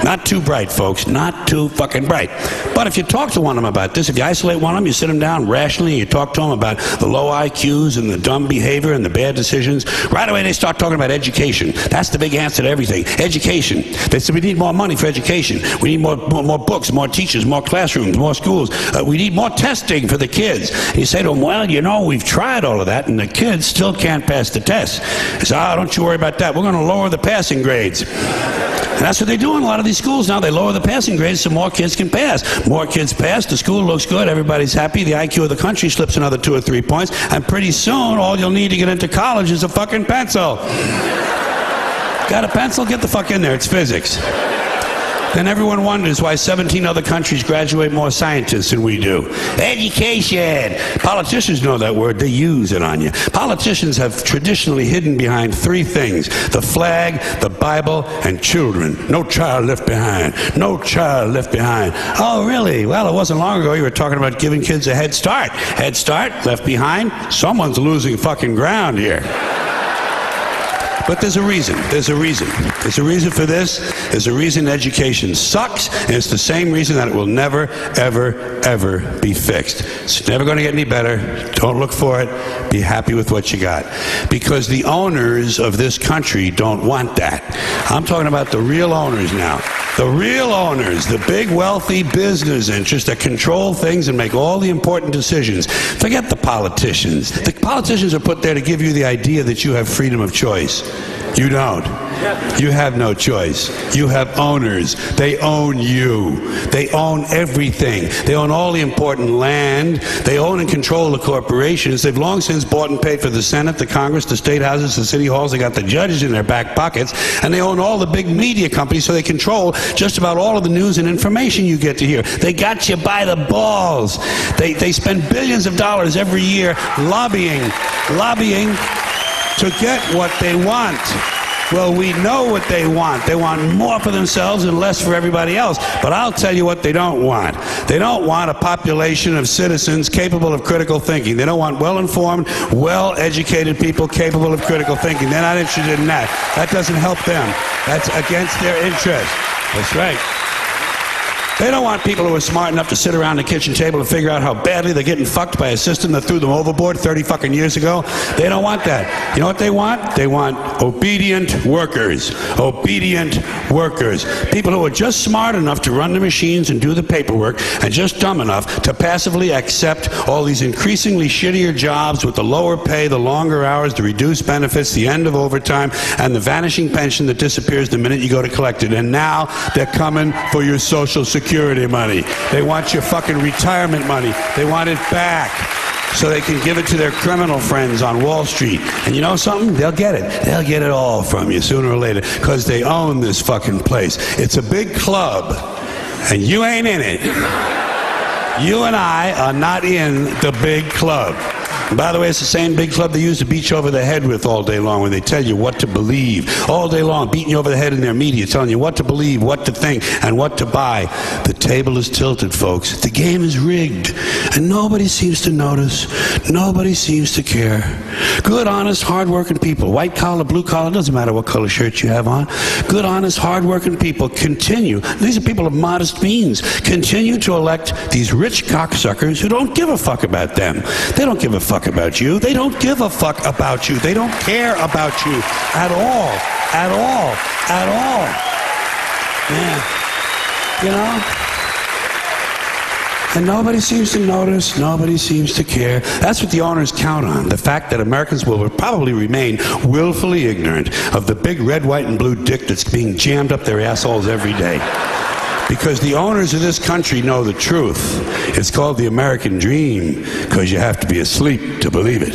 Not too bright, folks. Not too fucking bright. But if you talk to one of them about this, if you isolate one of them, you sit them down rationally, and you talk to them about the low IQs and the dumb behavior and the bad decisions, right away they start talking about education. That's the big answer to everything. Education. They say we need more money for education. We need more books, more teachers, more classrooms, more schools. We need more testing for the kids. And you say to them, well, you know, we've tried all of that, and the kids still can't pass the test. They say, don't you worry about that. We're going to lower the passing grades. And that's what they do in a lot of these schools now. They lower the passing grades so more kids can pass. More kids pass, the school looks good, everybody's happy, the IQ of the country slips another 2 or 3 points, and pretty soon all you'll need to get into college is a fucking pencil. Got a pencil? Get the fuck in there, it's physics. Then everyone wonders why 17 other countries graduate more scientists than we do. Education! Politicians know that word, they use it on you. Politicians have traditionally hidden behind 3 things: the flag, the Bible, and children. No child left behind. No child left behind. Oh, really? Well, it wasn't long ago you were talking about giving kids a head start. Head start, left behind? Someone's losing fucking ground here. But there's a reason. There's a reason. There's a reason for this. There's a reason education sucks, and it's the same reason that it will never, ever, ever be fixed. It's never going to get any better. Don't look for it. Be happy with what you got. Because the owners of this country don't want that. I'm talking about the real owners now. The real owners, the big wealthy business interests that control things and make all the important decisions. Forget the politicians. The politicians are put there to give you the idea that you have freedom of choice. You don't. You have no choice. You have owners. They own you. They own everything. They own all the important land. They own and control the corporations. They've long since bought and paid for the Senate, the Congress, the state houses, the city halls. They got the judges in their back pockets. And they own all the big media companies, so they control just about all of the news and information you get to hear. They got you by the balls. They spend billions of dollars every year lobbying to get what they want. Well, we know what they want. They want more for themselves and less for everybody else. But I'll tell you what they don't want. They don't want a population of citizens capable of critical thinking. They don't want well-informed, well-educated people capable of critical thinking. They're not interested in that. That doesn't help them. That's against their interest. That's right. They don't want people who are smart enough to sit around the kitchen table and figure out how badly they're getting fucked by a system that threw them overboard 30 fucking years ago. They don't want that. You know what they want? They want obedient workers. Obedient workers. People who are just smart enough to run the machines and do the paperwork, and just dumb enough to passively accept all these increasingly shittier jobs with the lower pay, the longer hours, the reduced benefits, the end of overtime, and the vanishing pension that disappears the minute you go to collect it. And now they're coming for your Social Security money. They want your fucking retirement money. They want it back so they can give it to their criminal friends on Wall Street. And you know something? They'll get it. They'll get it all from you sooner or later, because they own this fucking place. It's a big club, and you ain't in it. You and I are not in the big club. And by the way, it's the same big club they use to beat you over the head with all day long when they tell you what to believe. All day long, beating you over the head in their media, telling you what to believe, what to think, and what to buy. The table is tilted, folks. The game is rigged. And nobody seems to notice. Nobody seems to care. Good, honest, hard-working people, white collar, blue collar, doesn't matter what color shirt you have on. Good, honest, hard-working people continue. These are people of modest means. Continue to elect these rich cocksuckers who don't give a fuck about them. They don't give a fuck about you. They don't give a fuck about you. They don't care about you at all. At all. At all. Yeah. You know? And nobody seems to notice. Nobody seems to care. That's what the owners count on. The fact that Americans will probably remain willfully ignorant of the big red, white, and blue dick that's being jammed up their assholes every day. Because the owners of this country know the truth. It's called the American dream, because you have to be asleep to believe it.